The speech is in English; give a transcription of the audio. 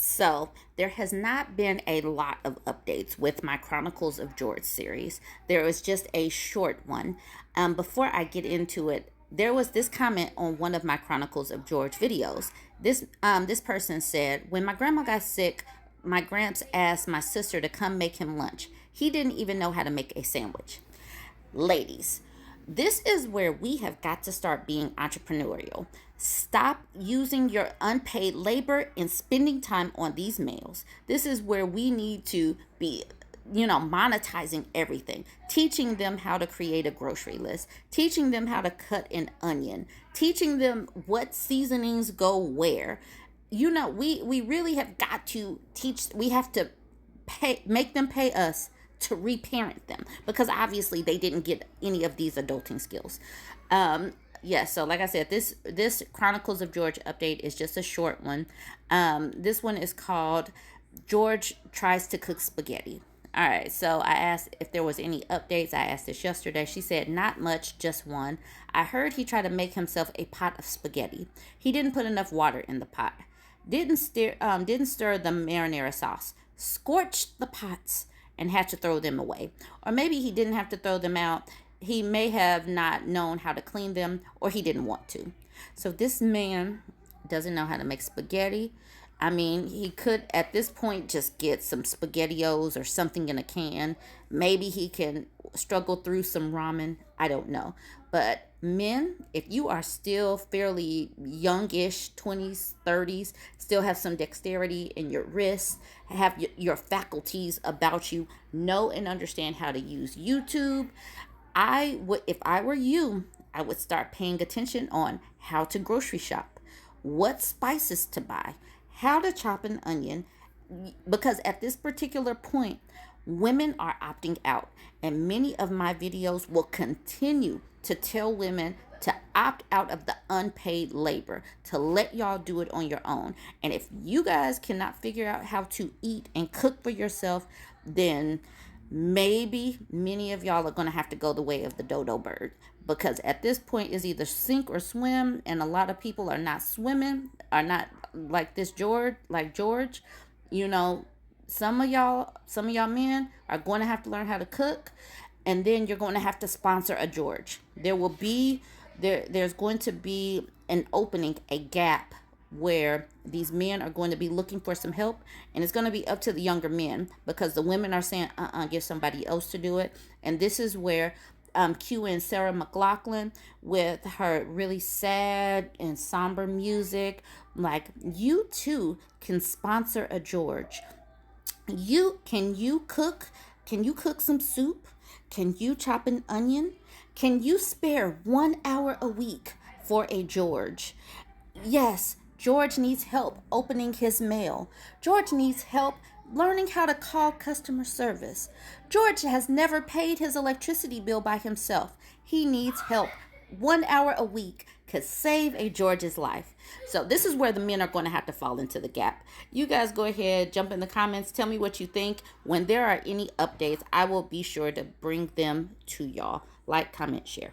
So, there has not been a lot of updates with my Chronicles of George series. There was just a short one. Before I get into it, there was this comment on one of my Chronicles of George videos. This person said, when my grandma got sick, my gramps asked my sister to come make him lunch. He didn't even know how to make a sandwich. Ladies, this is where we have got to start being entrepreneurial. Stop using your unpaid labor and spending time on these males. This is where we need to be, monetizing everything, teaching them how to create a grocery list, teaching them how to cut an onion, teaching them what seasonings go where. We really have got to teach, we have to make them pay us to reparent them, because obviously they didn't get any of these adulting skills. So like I said, this Chronicles of George update is just a short one. This one is called George Tries to Cook Spaghetti. All right, so I asked if there was any updates. I asked this yesterday. She said, not much, just one. I heard he tried to make himself a pot of spaghetti. He didn't put enough water in the pot. Didn't stir the marinara sauce. Scorched the pots and had to throw them away. Or maybe he didn't have to throw them out. He may have not known how to clean them, or he didn't want to. So this man doesn't know how to make spaghetti. I mean, he could at this point just get some SpaghettiOs or something in a can. Maybe he can struggle through some ramen. I don't know. But men, if you are still fairly youngish, 20s, 30s, still have some dexterity in your wrists, have your faculties about you, know and understand how to use YouTube, if I were you, I would start paying attention on how to grocery shop, what spices to buy, how to chop an onion, because at this particular point, women are opting out, and many of my videos will continue to tell women to opt out of the unpaid labor, to let y'all do it on your own. And if you guys cannot figure out how to eat and cook for yourself, then maybe many of y'all are going to have to go the way of the dodo bird, because at this point is either sink or swim, and a lot of people are not swimming, are not like George. Some of y'all men are going to have to learn how to cook, and then you're going to have to sponsor a George. There's going to be an opening, a gap, where these men are going to be looking for some help, and it's going to be up to the younger men, because the women are saying, give somebody else to do it. And this is where cue in Sarah McLachlan with her really sad and somber music. Like, you too can sponsor a George. Can you cook some soup? Can you chop an onion? Can you spare 1 hour a week for a George? Yes, George needs help opening his mail. George needs help learning how to call customer service. George has never paid his electricity bill by himself. He needs help. 1 hour a week could save a George's life. So this is where the men are going to have to fall into the gap. You guys go ahead, jump in the comments, tell me what you think. When there are any updates, I will be sure to bring them to y'all. Like, comment, share.